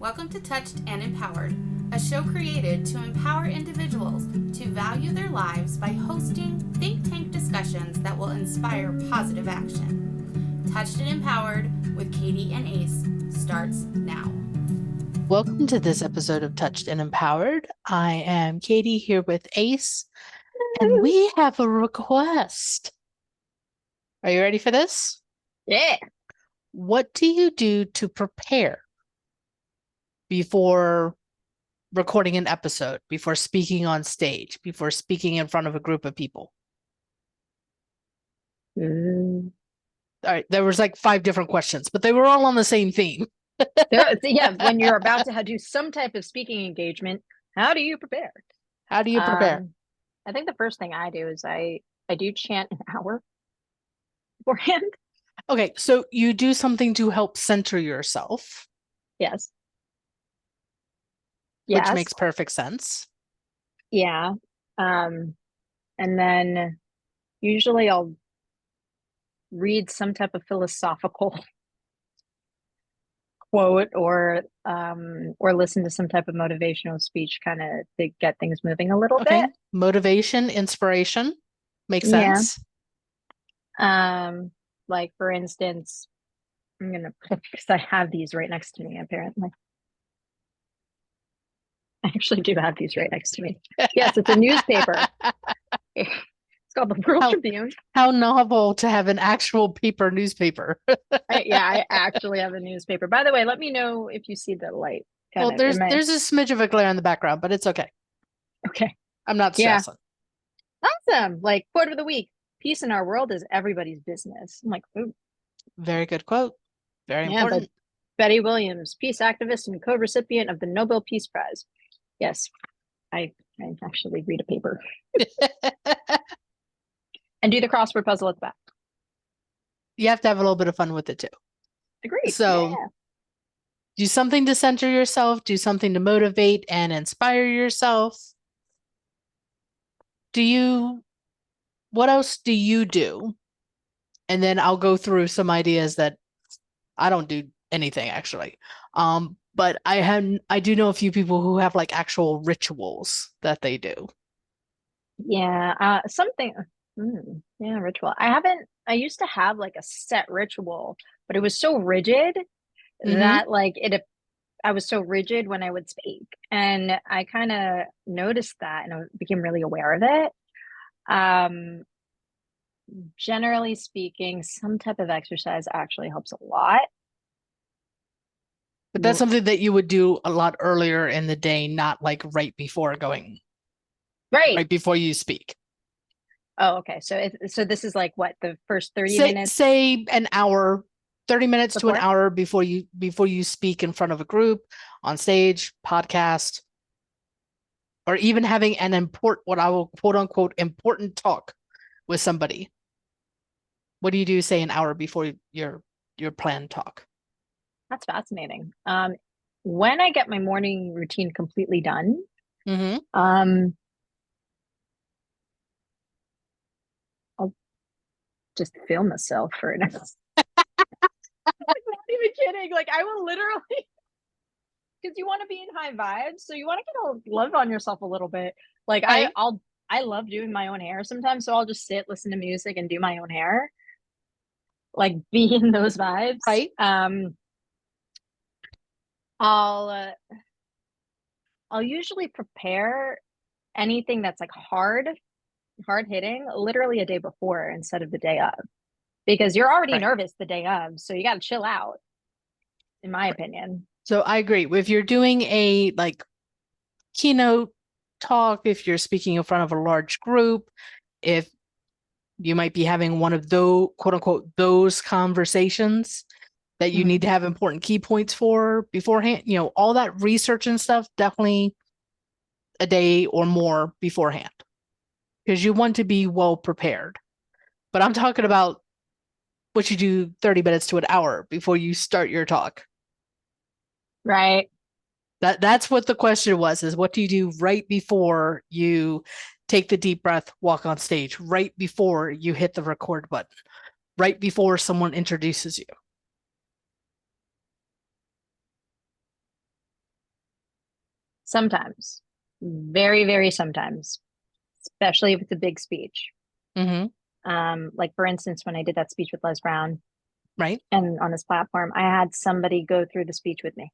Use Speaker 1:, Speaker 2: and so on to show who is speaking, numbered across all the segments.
Speaker 1: Welcome to Touched and Empowered, a show created to empower individuals to value their lives by hosting think tank discussions that will inspire positive action. Touched and Empowered with Katie and Ace starts now.
Speaker 2: Welcome to this episode of Touched and Empowered. I am Katie here with Ace, and we have a request. Are you ready for this?
Speaker 3: Yeah.
Speaker 2: What do you do to prepare before recording an episode, before speaking on stage, before speaking in front of a group of people? All right, there was like 5 different questions, but they were all on the same theme.
Speaker 3: Yeah, when you're about to do some type of speaking engagement, how do you prepare?
Speaker 2: How do you prepare?
Speaker 3: I think the first thing I do is I do chant an hour beforehand.
Speaker 2: Okay, so you do something to help center yourself.
Speaker 3: Yes.
Speaker 2: Which makes perfect sense.
Speaker 3: Yeah. And then usually I'll read some type of philosophical quote or listen to some type of motivational speech kind of to get things moving a little bit.
Speaker 2: Motivation, inspiration makes sense.
Speaker 3: Like for instance, I'm gonna because I have these right next to me apparently. I actually do have these right next to me. Yes, it's a newspaper. It's called the World Tribune.
Speaker 2: How novel to have an actual paper newspaper.
Speaker 3: I actually have a newspaper. By the way, let me know if you see the light.
Speaker 2: Well, there's a smidge of a glare in the background, but it's okay.
Speaker 3: Okay.
Speaker 2: I'm not stressing.
Speaker 3: Awesome. Like quote of the week. Peace in our world is everybody's business. I'm like, ooh.
Speaker 2: Very good quote. Very important.
Speaker 3: Betty Williams, peace activist and co-recipient of the Nobel Peace Prize. Yes, I actually read a paper. And do the crossword puzzle at the back.
Speaker 2: You have to have a little bit of fun with it too.
Speaker 3: Agreed.
Speaker 2: So do something to center yourself, do something to motivate and inspire yourself. What else do you do? And then I'll go through some ideas that I don't do anything actually. But I do know a few people who have like actual rituals that they do.
Speaker 3: Yeah, ritual. I used to have like a set ritual, but it was so rigid that I was so rigid when I would speak. And I kind of noticed that and I became really aware of it. Generally speaking, some type of exercise actually helps a lot.
Speaker 2: But that's something that you would do a lot earlier in the day, not like right before going. Right before you speak.
Speaker 3: Oh, okay. So this is like what, the first 30 minutes?
Speaker 2: Say an hour, 30 minutes to an hour before you speak in front of a group, on stage, podcast, or even having an what I will quote unquote important talk with somebody. What do you do, say, an hour before your planned talk?
Speaker 3: That's fascinating. When I get my morning routine completely done, I'll just film myself for an hour. I'm not even kidding. Like I will literally, because you want to be in high vibes, so you want to get a love on yourself a little bit. Like I love doing my own hair sometimes, so I'll just sit, listen to music, and do my own hair. Like be in those vibes.
Speaker 2: Right.
Speaker 3: I'll usually prepare anything that's like hard hitting literally a day before instead of the day of, because you're already nervous the day of, so you got to chill out, in my opinion.
Speaker 2: So I agree. If you're doing a like keynote talk, if you're speaking in front of a large group, if you might be having one of those quote unquote those conversations that you need to have important key points for beforehand, all that research and stuff, definitely a day or more beforehand, because you want to be well prepared. But I'm talking about what you do 30 minutes to an hour before you start your talk.
Speaker 3: Right.
Speaker 2: That's what the question was, is what do you do right before you take the deep breath, walk on stage, right before you hit the record button, right before someone introduces you?
Speaker 3: Sometimes, very, very sometimes, especially if it's a big speech.
Speaker 2: Mm-hmm.
Speaker 3: Like for instance, when I did that speech with Les Brown
Speaker 2: Right.
Speaker 3: and on this platform, I had somebody go through the speech with me.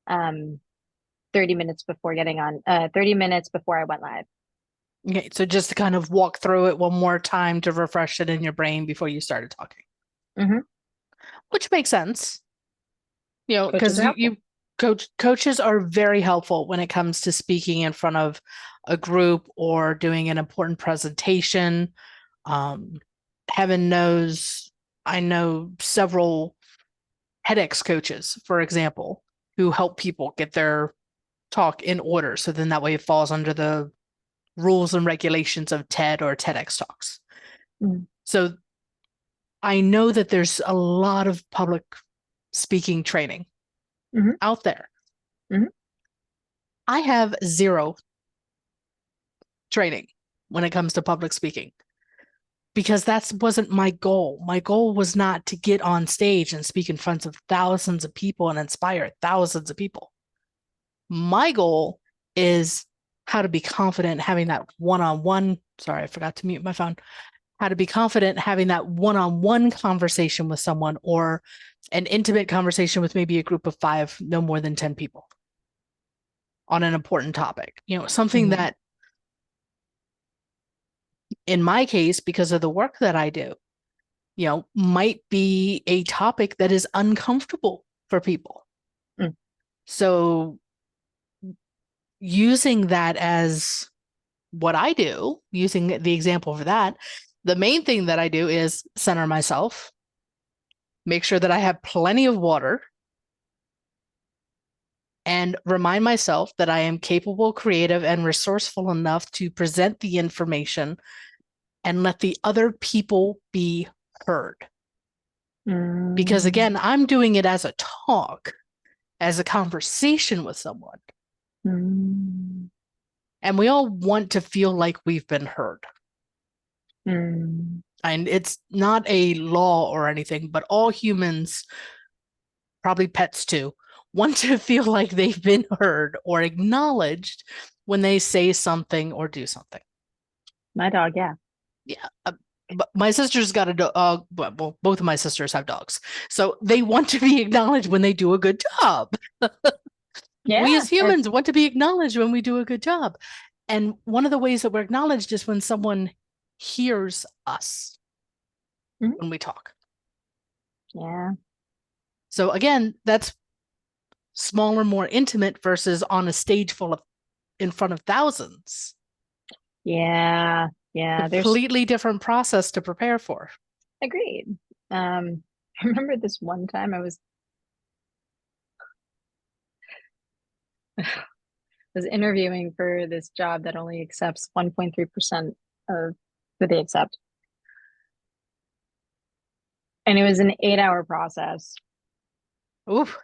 Speaker 3: 30 minutes before getting on, 30 minutes before I went live.
Speaker 2: Okay. So just to kind of walk through it one more time to refresh it in your brain before you started talking,
Speaker 3: Mm-hmm.
Speaker 2: which makes sense. You know,
Speaker 3: Coaches
Speaker 2: because
Speaker 3: are helpful.
Speaker 2: coaches are very helpful when it comes to speaking in front of a group or doing an important presentation. Heaven knows, I know several TEDx coaches, for example, who help people get their talk in order. So then that way it falls under the rules and regulations of TED or TEDx talks.
Speaker 3: Mm.
Speaker 2: So I know that there's a lot of public speaking training out there.
Speaker 3: Mhm.
Speaker 2: I have zero training when it comes to public speaking because that wasn't my goal. My goal was not to get on stage and speak in front of thousands of people and inspire thousands of people. My goal is how to be confident having that one-on-one. Sorry, I forgot to mute my phone. How to be confident having that one-on-one conversation with someone or an intimate conversation with maybe a group of 5, no more than 10 people on an important topic. You know, something
Speaker 3: Mhm.
Speaker 2: that in my case, because of the work that I do, you know, might be a topic that is uncomfortable for people.
Speaker 3: Mm.
Speaker 2: So using that as what I do, using the example for that, the main thing that I do is center myself, make sure that I have plenty of water, and remind myself that I am capable, creative, and resourceful enough to present the information and let the other people be heard. Because again, I'm doing it as a talk, as a conversation with someone.
Speaker 3: Mm.
Speaker 2: And we all want to feel like we've been heard.
Speaker 3: Mm.
Speaker 2: And it's not a law or anything, but all humans, probably pets too, want to feel like they've been heard or acknowledged when they say something or do something.
Speaker 3: My dog, yeah.
Speaker 2: Yeah. But my sister's got a dog. Well, both of my sisters have dogs. So they want to be acknowledged when they do a good job.
Speaker 3: Yeah.
Speaker 2: We as humans want to be acknowledged when we do a good job. And one of the ways that we're acknowledged is when someone hears us
Speaker 3: Mhm.
Speaker 2: when we talk.
Speaker 3: Yeah.
Speaker 2: So again, that's smaller, more intimate versus on a stage full of in front of thousands.
Speaker 3: Yeah. Yeah. There's
Speaker 2: Completely different process to prepare for.
Speaker 3: agreed. I remember this one time was interviewing for this job that only accepts 1.3% of who they accept. And it was an 8-hour process.
Speaker 2: Oof.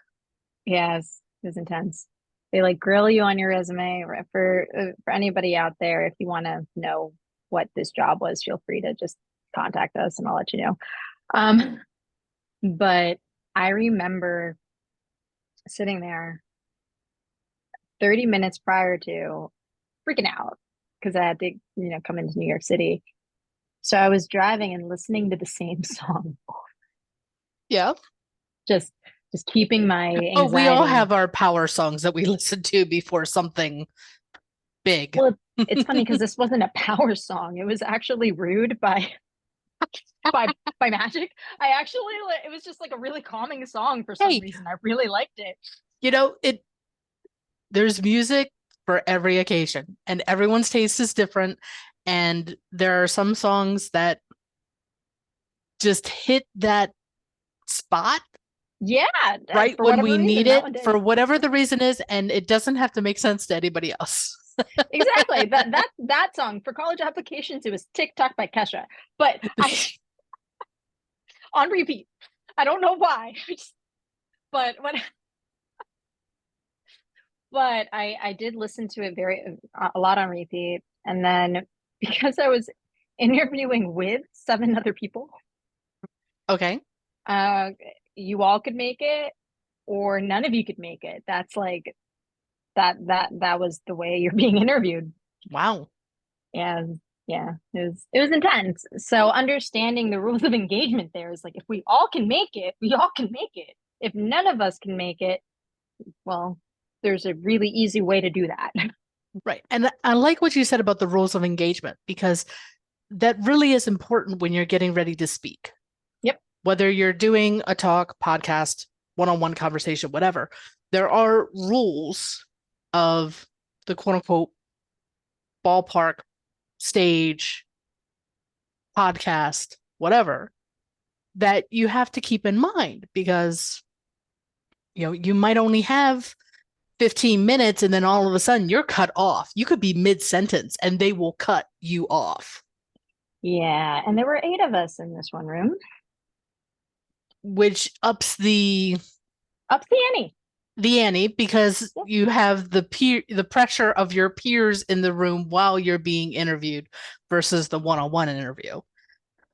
Speaker 3: Yes, it was intense. They like grill you on your resume. For anybody out there, if you want to know what this job was, feel free to just contact us and I'll let you know. But I remember sitting there 30 minutes prior to freaking out because I had to, come into New York City. So I was driving and listening to the same song,
Speaker 2: Yeah.
Speaker 3: just keeping my
Speaker 2: Oh, we all
Speaker 3: anxiety.
Speaker 2: have our power songs that we listen to before something big.
Speaker 3: Well, it's funny because this wasn't a power song. It was actually Rude by by Magic. I actually it was just like a really calming song for some
Speaker 2: Hey,
Speaker 3: reason. I really liked it.
Speaker 2: you know, there's music for every occasion and everyone's taste is different. And there are some songs that just hit that spot
Speaker 3: Yeah,
Speaker 2: right
Speaker 3: for
Speaker 2: when
Speaker 3: whatever
Speaker 2: we
Speaker 3: reason,
Speaker 2: need
Speaker 3: that
Speaker 2: it
Speaker 3: one did.
Speaker 2: for whatever the reason is, and it doesn't have to make sense to anybody else.
Speaker 3: Exactly. That song for college applications, it was TikTok by Kesha. But I on repeat. I don't know why. But I did listen to it a lot on repeat. And then because I was interviewing with 7 other people,
Speaker 2: Okay.
Speaker 3: you all could make it or none of you could make it. That's like that was the way you're being interviewed.
Speaker 2: Wow.
Speaker 3: And yeah, it was intense. So understanding the rules of engagement there is like, if we all can make it, we all can make it. If none of us can make it, well, there's a really easy way to do that.
Speaker 2: Right. And I like what you said about the rules of engagement, because that really is important when you're getting ready to speak.
Speaker 3: Yep.
Speaker 2: Whether you're doing a talk, podcast, one-on-one conversation, whatever, there are rules of the quote unquote ballpark, stage, podcast, whatever, that you have to keep in mind, because you might only have 15 minutes and then all of a sudden you're cut off. You could be mid-sentence and they will cut you off.
Speaker 3: Yeah, and there were 8 of us in this one room.
Speaker 2: Which ups the
Speaker 3: ante.
Speaker 2: Because you have the pressure of your peers in the room while you're being interviewed versus the one-on-one interview.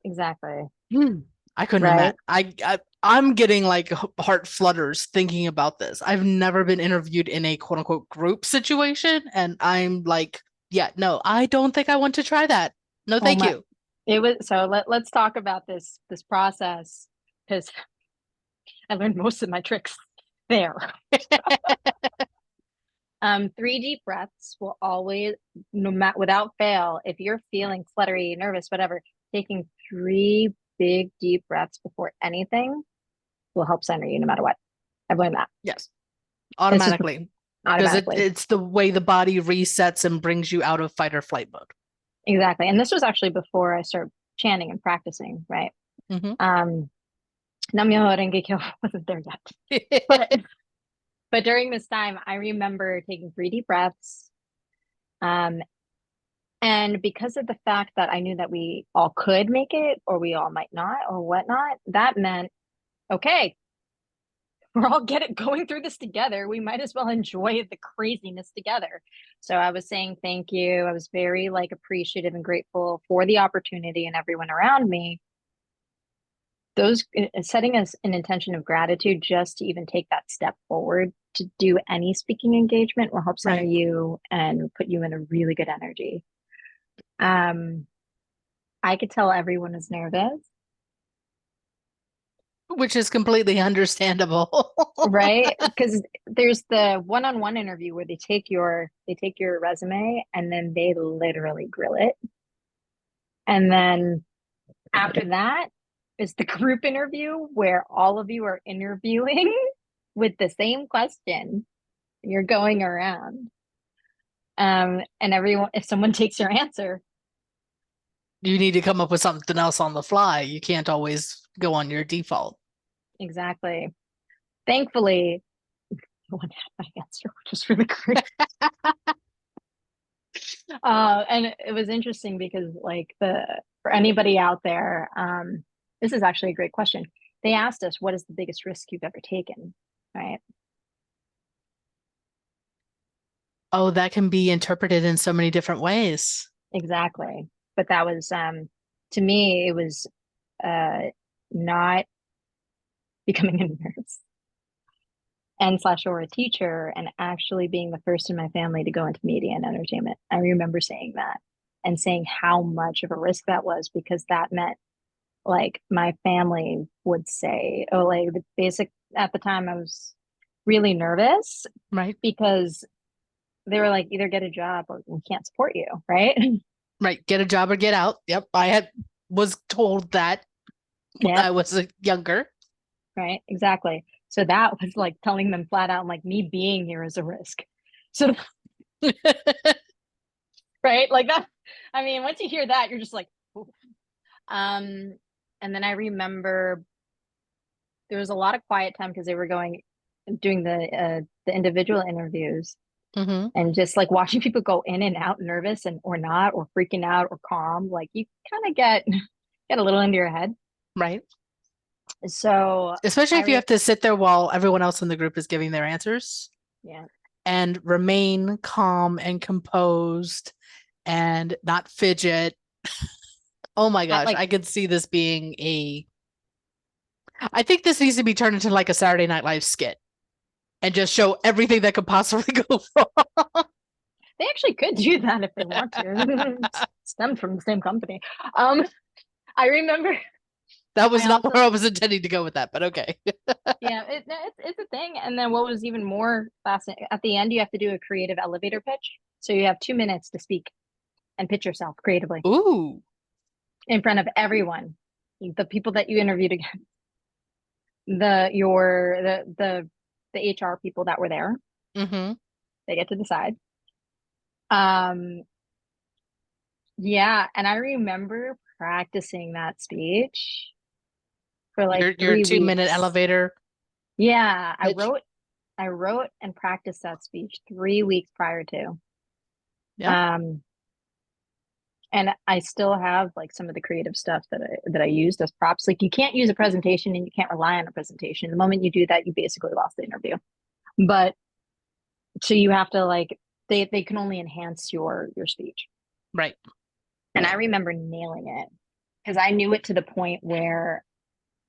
Speaker 3: Exactly.
Speaker 2: I couldn't
Speaker 3: Right.
Speaker 2: imagine. I'm getting like heart flutters thinking about this. I've never been interviewed in a quote unquote group situation, and I'm like, yeah, no, I don't think I want to try that. No, thank you.
Speaker 3: It was so let's talk about this process, because I learned most of my tricks there. 3 deep breaths will always, no matter, without fail, if you're feeling fluttery, nervous, whatever, taking 3 big deep breaths before anything will help center you no matter what. I've learned that.
Speaker 2: Yes. Automatically. Because it's the way the body resets and brings you out of fight or flight mode.
Speaker 3: Exactly. And this was actually before I started chanting and practicing, right?
Speaker 2: Mm-hmm.
Speaker 3: Nam-myoho Renge-kyo wasn't there yet. But during this time, I remember taking 3 deep breaths. And because of the fact that I knew that we all could make it, or we all might not, or whatnot, that meant, okay, we're all going through this together. We might as well enjoy the craziness together. So I was saying thank you. I was very appreciative and grateful for the opportunity and everyone around me. Those setting us an intention of gratitude just to even take that step forward to do any speaking engagement will help center you and put you in a really good energy. I could tell everyone was nervous.
Speaker 2: Which is completely understandable.
Speaker 3: Right? Because there's the one-on-one interview where they take your resume and then they literally grill it. And then after that is the group interview where all of you are interviewing with the same question. You're going around. And everyone, if someone takes your answer,
Speaker 2: you need to come up with something else on the fly. You can't always go on your default.
Speaker 3: Exactly. Thankfully, no one had my answer, which is really great. And it was interesting because for anybody out there, this is actually a great question. They asked us, what is the biggest risk you've ever taken? Right.
Speaker 2: Oh, that can be interpreted in so many different ways.
Speaker 3: Exactly. But that was, to me, it was not becoming a nurse and / or a teacher and actually being the first in my family to go into media and entertainment. I remember saying that and saying how much of a risk that was, because that meant my family would say, oh, the basic, at the time I was really nervous,
Speaker 2: right?
Speaker 3: Because they were like, either get a job or we can't support you, right?
Speaker 2: Right. Get a job or get out. Yep. I was told that when I was younger.
Speaker 3: Right. Exactly. So that was telling them flat out, me being here is a risk. So, right. That, I mean, once you hear that, you're just like, ooh. And then I remember there was a lot of quiet time because they were doing the individual interviews.
Speaker 2: Mm-hmm.
Speaker 3: And just watching people go in and out, nervous or not, or freaking out or calm, you kind of get a little into your head.
Speaker 2: Right.
Speaker 3: So
Speaker 2: especially if you have to sit there while everyone else in the group is giving their answers.
Speaker 3: Yeah.
Speaker 2: And remain calm and composed and not fidget. Oh my gosh, I could see this being I think this needs to be turned into a Saturday Night Live skit. and just show everything that could possibly go wrong.
Speaker 3: They actually could do that if they want to. It's stemmed from the same company. I remember
Speaker 2: That was
Speaker 3: I
Speaker 2: not
Speaker 3: also-
Speaker 2: where I was intending to go with that, but okay.
Speaker 3: yeah, it's a thing. And then what was even more fascinating, at the end, you have to do a creative elevator pitch. So you have 2 minutes to speak and pitch yourself creatively
Speaker 2: Ooh.
Speaker 3: in front of everyone, the people that you interviewed again, the HR people that were there.
Speaker 2: Mm-hmm.
Speaker 3: They get to decide. Yeah, and I remember practicing that speech for like
Speaker 2: Your
Speaker 3: 3
Speaker 2: 2-minute
Speaker 3: weeks.
Speaker 2: elevator.
Speaker 3: Yeah,
Speaker 2: pitch.
Speaker 3: I wrote and practiced that speech 3 weeks prior to.
Speaker 2: Yeah.
Speaker 3: And I still have like some of the creative stuff that I used as props. Like you can't use a presentation and you can't rely on a presentation. The moment you do that, you basically lost the interview. But so you have to like they can only enhance your speech.
Speaker 2: Right.
Speaker 3: And I remember nailing it because I knew it to the point where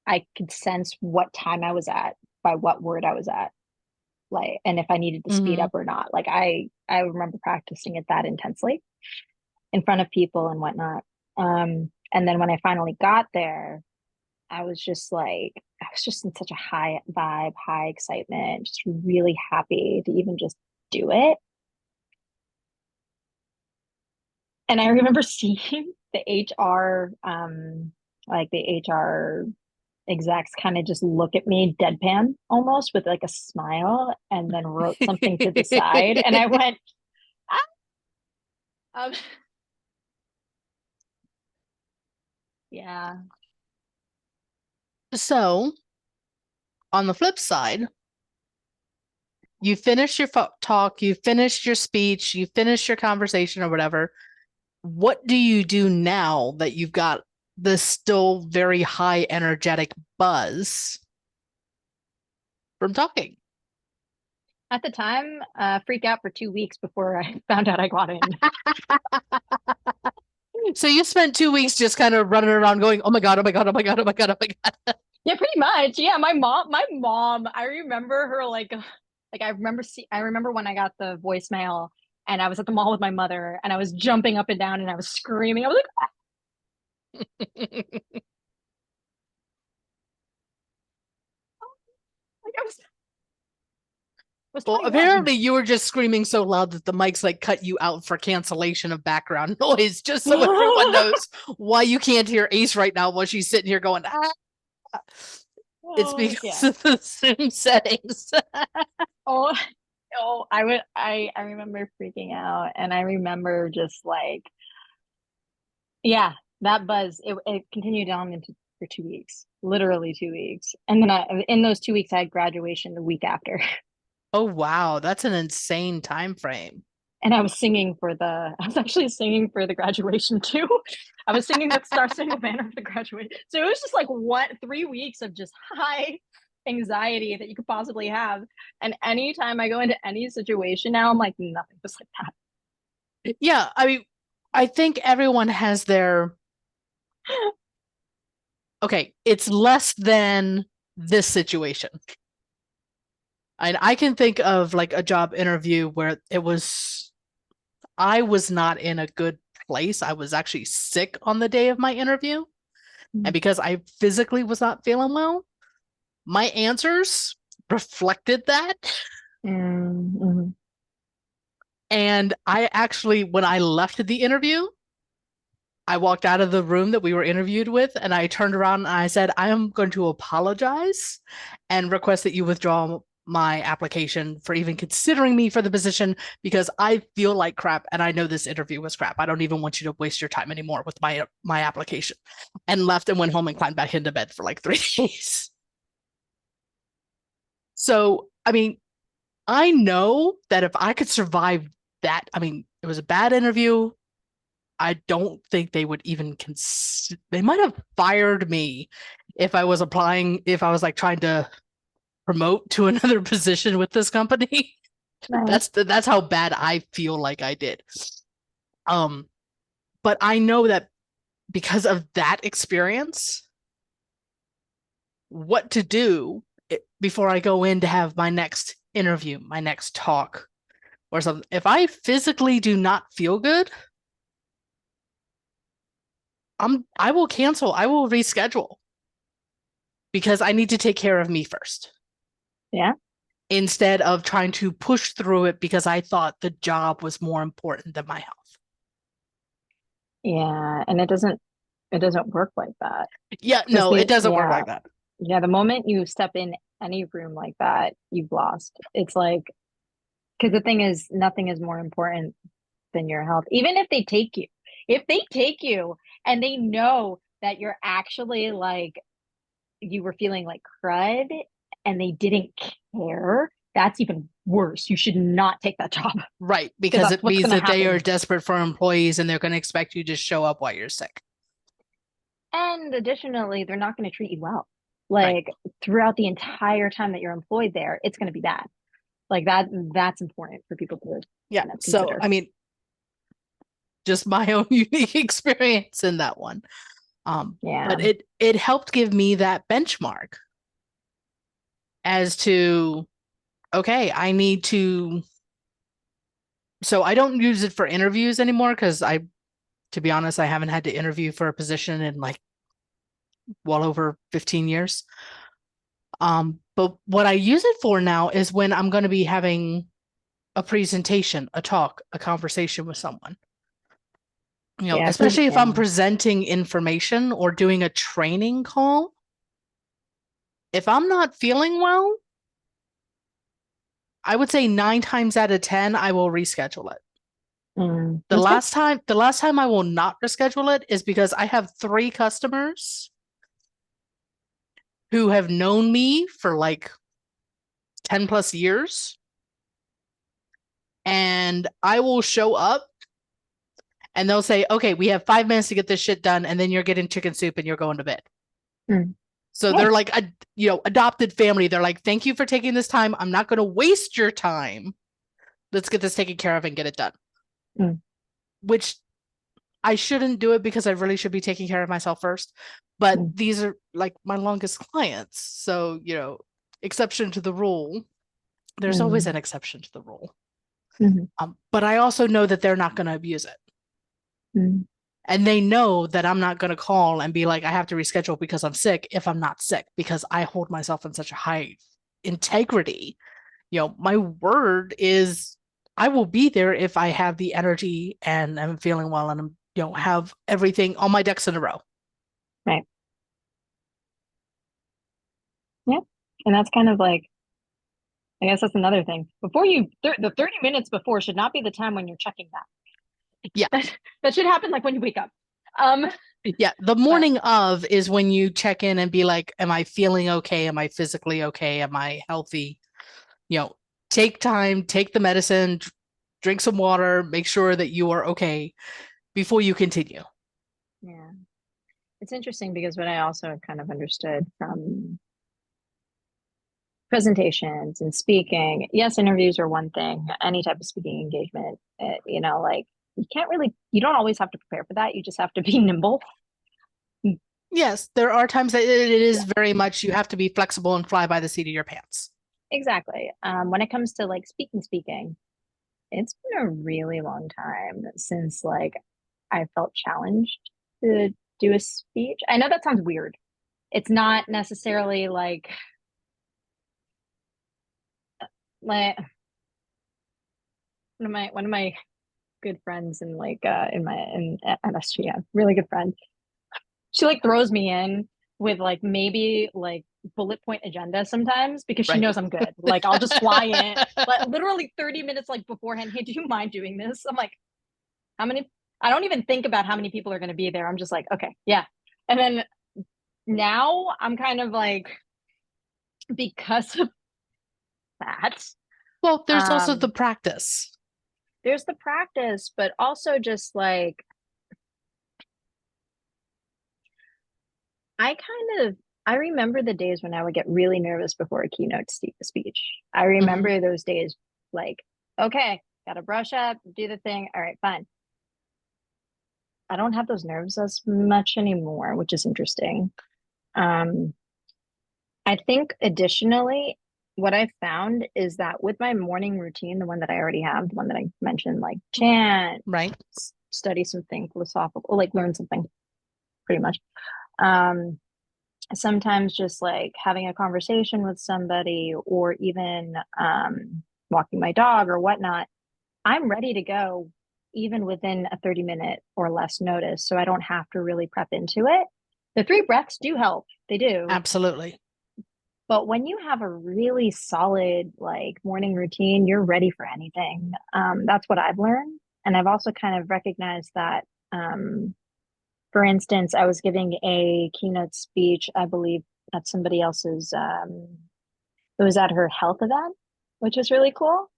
Speaker 3: I could sense what time I was at by what word I was at. Like, and if I needed to speed up or not. Like I remember practicing it that intensely in front of people and whatnot. And then when I finally got there, I was just in such a high vibe, high excitement, just really happy to even just do it. And I remember seeing the HR, the HR execs kind of just look at me deadpan almost with like a smile and then wrote something to the side. And I went, ah. Yeah.
Speaker 2: So, on the flip side, you finish your talk, you finish your speech, you finish your conversation or whatever. What do you do now that you've got this still very high energetic buzz from talking?
Speaker 3: At the time, freak out for 2 weeks before I found out I got in.
Speaker 2: So you spent 2 weeks just kind of running around going, oh my God, oh my God, oh my God, oh my God, oh my God.
Speaker 3: Yeah, pretty much. Yeah, my mom, I remember her like I remember when I got the voicemail and I was at the mall with my mother and I was jumping up and down and I was screaming. I was like, ah! Like I was
Speaker 2: Well,
Speaker 3: 21.
Speaker 2: apparently you were just screaming so loud that the mics like cut you out for cancellation of background noise, just so everyone knows why you can't hear Ace right now while she's sitting here going, ah. It's because of the Zoom settings.
Speaker 3: Oh, I remember freaking out and I remember just like, yeah, that buzz, it continued on for 2 weeks, literally 2 weeks. And then in those 2 weeks, I had graduation the week after.
Speaker 2: Oh, wow. That's an insane time frame.
Speaker 3: And I was actually singing for the graduation too. I was singing the Star Spangled Banner for the graduation. So it was just like 3 weeks of just high anxiety that you could possibly have. And anytime I go into any situation now, I'm like, nothing was like that.
Speaker 2: Yeah. I mean, I think everyone has their, okay, it's less than this situation. And I can think of like a job interview where I was not in a good place. I was actually sick on the day of my interview. And because I physically was not feeling well, my answers reflected that.
Speaker 3: Mm-hmm.
Speaker 2: And I actually, when I left the interview, I walked out of the room that we were interviewed with and I turned around and I said, I am going to apologize and request that you withdraw my application for even considering me for the position because I feel like crap and I know this interview was crap. I don't even want you to waste your time anymore with my application. And left and went home and climbed back into bed for like 3 days. So, I mean, I know that if I could survive that, I mean, it was a bad interview. I don't think they would even they might have fired me if I was like trying to promote to another position with this company.
Speaker 3: Right.
Speaker 2: That's how bad I feel like I did. But I know that because of that experience, what to do before I go in to have my next interview, my next talk or something. If I physically do not feel good, I will cancel. I will reschedule because I need to take care of me first.
Speaker 3: Yeah.
Speaker 2: Instead of trying to push through it because I thought the job was more important than my health.
Speaker 3: Yeah. And it doesn't work like that.
Speaker 2: Yeah,
Speaker 3: Because
Speaker 2: no, it doesn't work
Speaker 3: yeah,
Speaker 2: like that.
Speaker 3: yeah, the moment you step in any room like that, you've lost. It's like, because the thing is, nothing is more important than your health. Even if they take you and they know that you're actually like, you were feeling like crud and they didn't care, that's even worse. You should not take that job.
Speaker 2: Right, because
Speaker 3: that's
Speaker 2: it
Speaker 3: what's
Speaker 2: means
Speaker 3: going to
Speaker 2: that they are
Speaker 3: happen.
Speaker 2: desperate for employees and they're going to expect you to show up while you're sick.
Speaker 3: And additionally, they're not going to treat you well.
Speaker 2: Right.
Speaker 3: Like throughout the entire time that you're employed there, it's going to be bad. Like that's important for people to
Speaker 2: Yeah.
Speaker 3: kind of
Speaker 2: So,
Speaker 3: consider.
Speaker 2: I mean, just my own unique experience in that one.
Speaker 3: Yeah.
Speaker 2: But it helped give me that benchmark as to, okay, I need to. So I don't use it for interviews anymore because to be honest, I haven't had to interview for a position in like well over 15 years. But what I use it for now is when I'm going to be having a presentation, a talk, a conversation with someone.
Speaker 3: Yeah.
Speaker 2: Especially if
Speaker 3: Yeah.
Speaker 2: I'm presenting information or doing a training call. If I'm not feeling well, I would say 9 times out of 10, I will reschedule it. The last time I will not reschedule it is because I have 3 customers who have known me for like 10 plus years. And I will show up and they'll say, okay, we have 5 minutes to get this shit done. And then you're getting chicken soup and you're going to bed. So they're like, adopted family. They're like, thank you for taking this time. I'm not going to waste your time. Let's get this taken care of and get it done. Which I shouldn't do it because I really should be taking care of myself first. But these are like my longest clients. So, exception to the rule. There's always an exception to the rule. But I also know that they're not going to abuse it. And they know that I'm not going to call and be like, I have to reschedule because I'm sick if I'm not sick, because I hold myself in such a high integrity. My word is I will be there if I have the energy and I'm feeling well and I'm, have everything, all my ducks in a row.
Speaker 3: Right. Yeah. And that's kind of like, I guess that's another thing. Before the 30 minutes before should not be the time when you're checking that.
Speaker 2: Yeah.
Speaker 3: That should happen like when you wake up.
Speaker 2: Yeah. The morning of is when you check in and be like, am I feeling okay? Am I physically okay? Am I healthy? Take time, take the medicine, drink some water, make sure that you are okay before you continue.
Speaker 3: Yeah. It's interesting because what I also kind of understood from presentations and speaking, yes, interviews are one thing, any type of speaking engagement, like you don't always have to prepare for that. You just have to be nimble.
Speaker 2: Yes, there are times that it is very much, you have to be flexible and fly by the seat of your pants.
Speaker 3: Exactly. When it comes to like speaking, it's been a really long time since like I felt challenged to do a speech. I know that sounds weird. It's not necessarily like one of my good friends in like in MSG, really good friend. She like throws me in with like maybe like bullet point agenda sometimes because she knows I'm good. Like I'll just fly in like literally 30 minutes like beforehand. Hey, do you mind doing this? I'm like, how many? I don't even think about how many people are going to be there. I'm just like, okay, yeah. And then now I'm kind of like, because of that.
Speaker 2: Well, there's also the practice.
Speaker 3: There's the practice, but also just like, I remember the days when I would get really nervous before a keynote speech. I remember those days like, okay, got to brush up, do the thing. All right, fine. I don't have those nerves as much anymore, which is interesting. I think additionally, what I found is that with my morning routine, the one that I already have, the one that I mentioned, like chant,
Speaker 2: Right.
Speaker 3: study something philosophical, like learn something pretty much. Um, Sometimes just like having a conversation with somebody or even walking my dog or whatnot, I'm ready to go even within a 30-minute or less notice. So I don't have to really prep into it. The 3 breaths do help. They do.
Speaker 2: Absolutely.
Speaker 3: But when you have a really solid like morning routine, you're ready for anything. That's what I've learned. And I've also kind of recognized that, for instance, I was giving a keynote speech, I believe, at somebody else's, it was at her health event, which was really cool.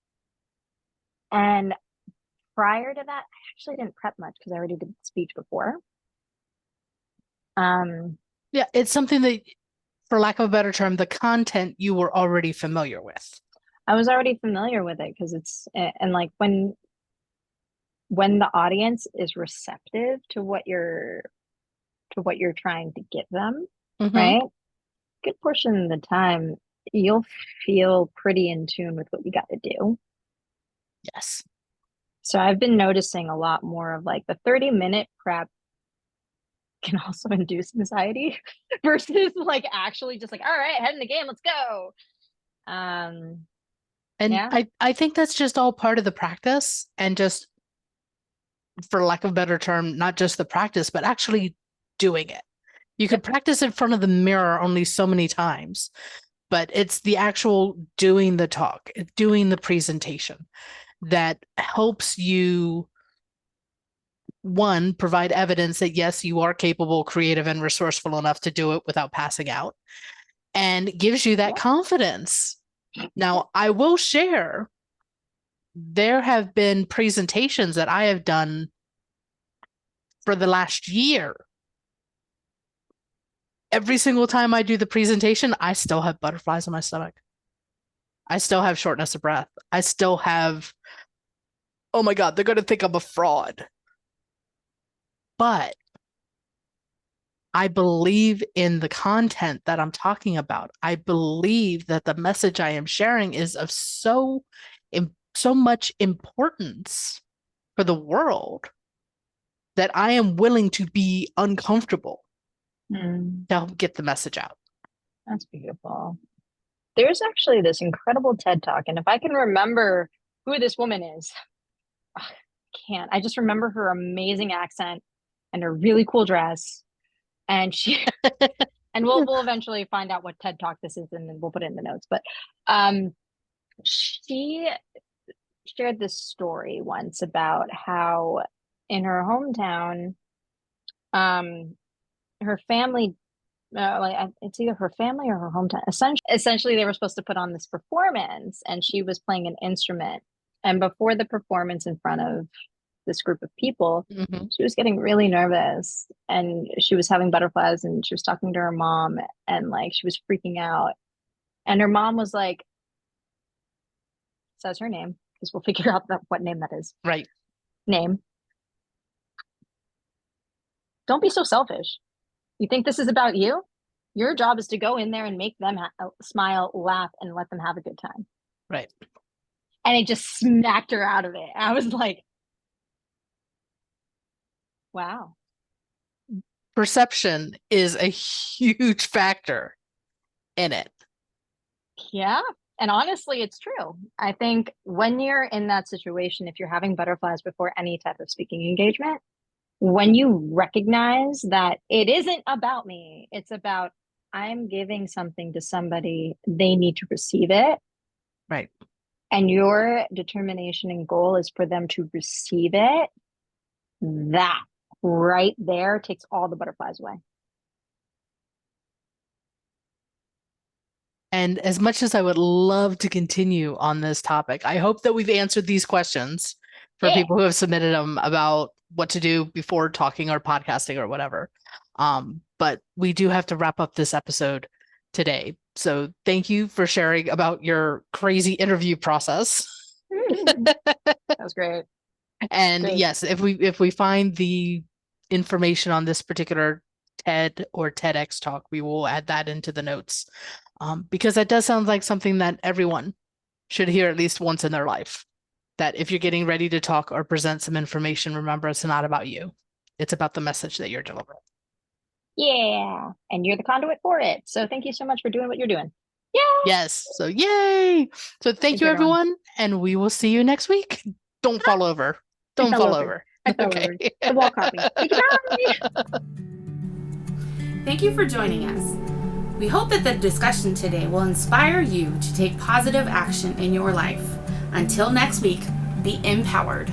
Speaker 3: And prior to that, I actually didn't prep much because I already did the speech before.
Speaker 2: Yeah, it's something that, for lack of a better term, the content you were already familiar with.
Speaker 3: I was already familiar with it because it's, and like when the audience is receptive to what you're trying to give them, right? Good portion of the time, you'll feel pretty in tune with what you got to do.
Speaker 2: Yes.
Speaker 3: So I've been noticing a lot more of like the 30-minute prep can also induce anxiety versus like actually just like, all right, head in the game, let's go.
Speaker 2: And
Speaker 3: Yeah.
Speaker 2: I think that's just all part of the practice, and just, for lack of a better term, not just the practice, but actually doing it. You could practice in front of the mirror only so many times, but it's the actual doing the talk, doing the presentation that helps you, one, provide evidence that yes, you are capable, creative, and resourceful enough to do it without passing out, and gives you that confidence. Now, I will share, there have been presentations that I have done for the last year. Every single time I do the presentation, I still have butterflies in my stomach. I still have shortness of breath. I still have, oh my God, they're going to think I'm a fraud. But I believe in the content that I'm talking about. I believe that the message I am sharing is of so much importance for the world that I am willing to be uncomfortable to help get the message out.
Speaker 3: That's beautiful. There's actually this incredible TED Talk, and if I can remember who this woman is, I can't. I just remember her amazing accent and her really cool dress. And she and we'll eventually find out what TED Talk this is, and then we'll put it in the notes. But she shared this story once about how in her hometown, her family, like it's either her family or her hometown. Essentially, they were supposed to put on this performance, and she was playing an instrument. And before the performance, in front of this group of people, she was getting really nervous, and she was having butterflies, and she was talking to her mom, and like she was freaking out. And her mom was like, says her name because we'll figure out what name that is.
Speaker 2: Right.
Speaker 3: Name. Don't be so selfish. You think this is about you? Your job is to go in there and make them smile, laugh, and let them have a good time.
Speaker 2: Right.
Speaker 3: And it just smacked her out of it. I was like, wow.
Speaker 2: Perception is a huge factor in it.
Speaker 3: Yeah. And honestly, it's true. I think when you're in that situation, if you're having butterflies before any type of speaking engagement, when you recognize that it isn't about me, it's about I'm giving something to somebody, they need to receive it.
Speaker 2: Right.
Speaker 3: And your determination and goal is for them to receive it. That right there takes all the butterflies away.
Speaker 2: And as much as I would love to continue on this topic, I hope that we've answered these questions for people who have submitted them about what to do before talking or podcasting or whatever. But we do have to wrap up this episode today. So thank you for sharing about your crazy interview process.
Speaker 3: That was great.
Speaker 2: And yes, if we find the information on this particular TED or TEDx talk, we will add that into the notes. Because that does sound like something that everyone should hear at least once in their life. That if you're getting ready to talk or present some information, remember it's not about you. It's about the message that you're delivering.
Speaker 3: Yeah. And you're the conduit for it. So thank you so much for doing what you're doing. Yeah.
Speaker 2: Yes. So yay. So thank you, everyone. And we will see you next week. Don't fall over. Don't fall over.
Speaker 3: I fell over. The wall caught me. Bye.
Speaker 1: Thank you for joining us. We hope that the discussion today will inspire you to take positive action in your life. Until next week, be empowered.